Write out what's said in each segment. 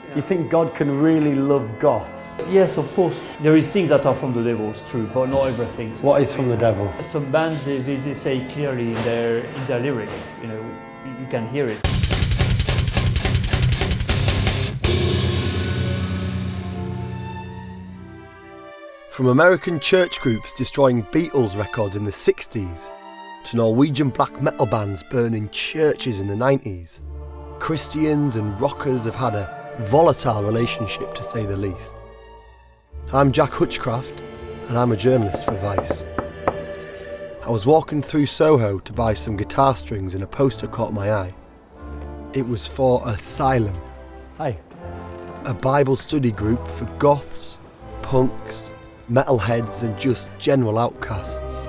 Do you think God can really love Goths? Yes, of course. There is things that are from the devil, it's true, but not everything. What is from the devil? Some bands, they say clearly in their lyrics, you can hear it. From American church groups destroying Beatles records in the 60s, to Norwegian black metal bands burning churches in the 90s, Christians and rockers have had a volatile relationship, to say the least. I'm Jak Hutchcraft, and I'm a journalist for Vice. I was walking through Soho to buy some guitar strings and a poster caught my eye. It was for Asylum. Hi. A Bible study group for goths, punks, metalheads and just general outcasts.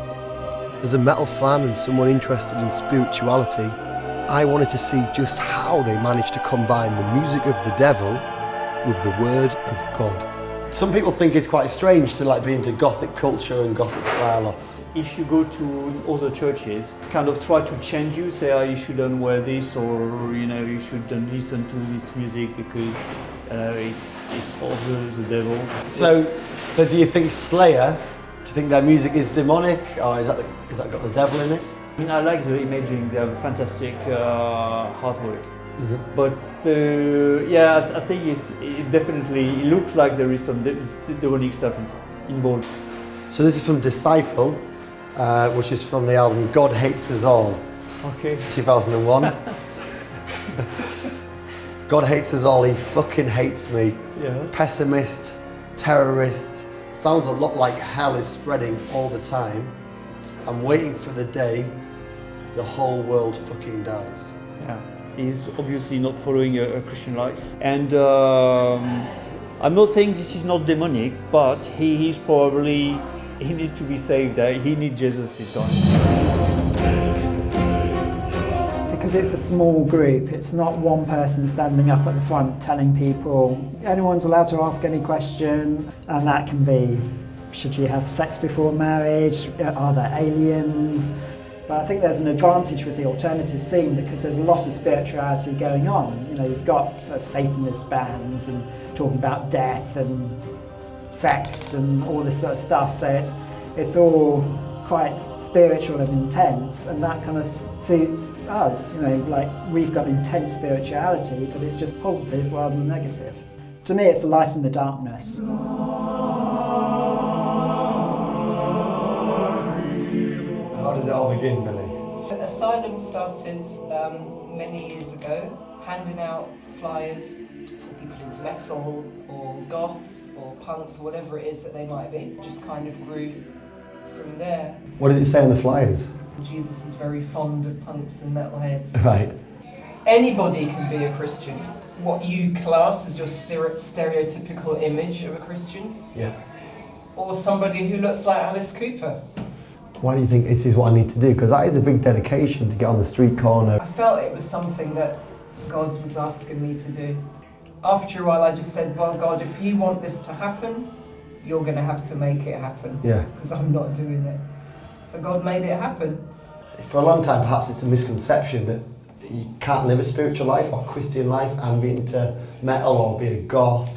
As a metal fan and someone interested in spirituality, I wanted to see just how they managed to combine the music of the devil with the word of God. Some people think it's quite strange to be into gothic culture and gothic style. If you go to other churches, kind of try to change you, say you shouldn't wear this, or you shouldn't listen to this music because it's of the devil. So do you think Slayer? Do you think their music is demonic, or is that got the devil in it? I like the imaging. They have fantastic artwork. Mm-hmm. But I think it definitely looks like there is some demonic stuff involved. So this is from Disciple, which is from the album God Hates Us All, Okay. 2001. God hates us all, he fucking hates me. Yeah. Pessimist, terrorist, sounds a lot like hell is spreading all the time. I'm waiting for the day the whole world fucking dies. Yeah. He's obviously not following a Christian life. And I'm not saying this is not demonic, but he needs to be saved. He needs Jesus, this guy. Because it's a small group, it's not one person standing up at the front telling people anyone's allowed to ask any question, and that can be, should you have sex before marriage, are there aliens? But I think there's an advantage with the alternative scene because there's a lot of spirituality going on. You've got sort of Satanist bands and talking about death and sex and all this sort of stuff, so it's all quite spiritual and intense, and that kind of suits us. We've got intense spirituality, but it's just positive rather than negative. To me, it's the light in the darkness. How did it all begin, Billy? Asylum started many years ago, handing out flyers for people into metal or goths or punks or whatever it is that they might be. Just kind of grew from there. What did it say on the flyers? Jesus is very fond of punks and metalheads. Right. Anybody can be a Christian. What you class as your stereotypical image of a Christian. Yeah. Or somebody who looks like Alice Cooper. Why do you think this is what I need to do? Because that is a big dedication to get on the street corner. I felt it was something that God was asking me to do. After a while I just said, well God, if you want this to happen, you're going to have to make it happen. Yeah. Because I'm not doing it. So God made it happen. For a long time perhaps it's a misconception that you can't live a spiritual life or Christian life and be into metal or be a goth.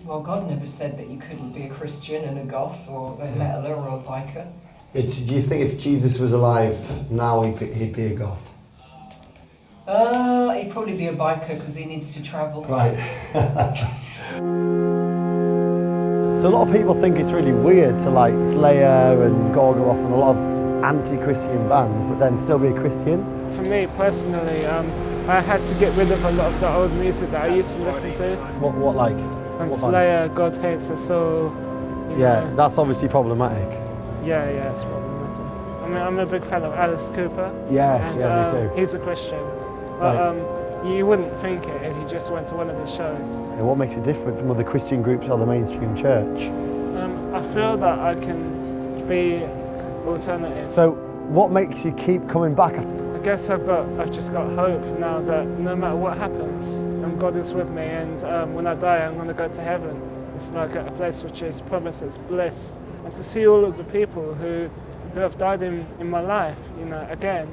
Well, God never said that you couldn't be a Christian and a goth or a metaler or a biker. Do you think if Jesus was alive now he'd be a goth? He'd probably be a biker because he needs to travel. Right. So a lot of people think it's really weird to like Slayer and Gorgoroth and a lot of anti-Christian bands, but then still be a Christian. For me personally, I had to get rid of a lot of the old music that I used to listen to. What like? And what Slayer, God Hates Us All. Yeah, that's obviously problematic. Yeah, it's problematic. I'm a big fan of Alice Cooper. Yes, and, yeah, me too. He's a Christian. But you wouldn't think it if you just went to one of his shows. And what makes it different from other Christian groups or the mainstream church? I feel that I can be alternative. So what makes you keep coming back? I guess I've just got hope now that no matter what happens, God is with me, and when I die I'm going to go to heaven. It's like a place which is promises, bliss. And to see all of the people who have died in my life, again,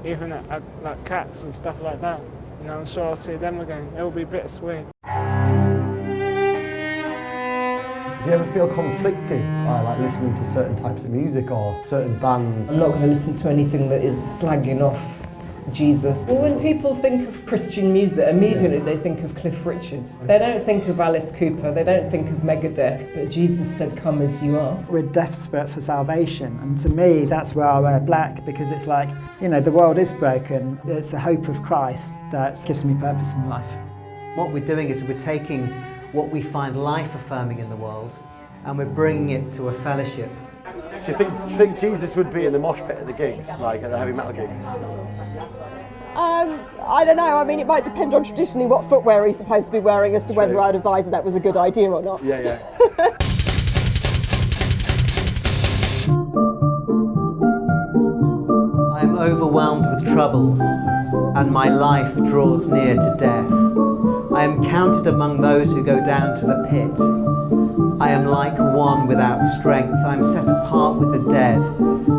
even at like cats and stuff like that, I'm sure I'll see them again. It will be bittersweet. Do you ever feel conflicted by like listening to certain types of music or certain bands? I'm not going to listen to anything that is slagging off Jesus. Well, when people think of Christian music, immediately they think of Cliff Richard. They don't think of Alice Cooper, they don't think of Megadeth, but Jesus said, come as you are. We're desperate for salvation, and to me that's where I wear black, because it's like, you know, the world is broken. It's the hope of Christ that gives me purpose in life. What we're doing is we're taking what we find life-affirming in the world and we're bringing it to a fellowship. Do you think Jesus would be in the mosh pit at the gigs, like at the heavy metal gigs? I don't know. I mean, it might depend on traditionally what footwear he's supposed to be wearing as to whether I'd advise that was a good idea or not. Yeah. I am overwhelmed with troubles and my life draws near to death. I am counted among those who go down to the pit. I am like one without strength. I am set apart with the dead,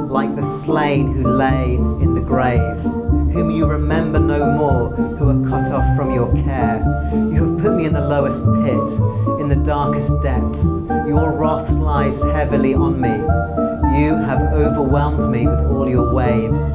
like the slain who lay in the grave, whom you remember no more, who are cut off from your care. You have put me in the lowest pit, in the darkest depths. Your wrath lies heavily on me. You have overwhelmed me with all your waves.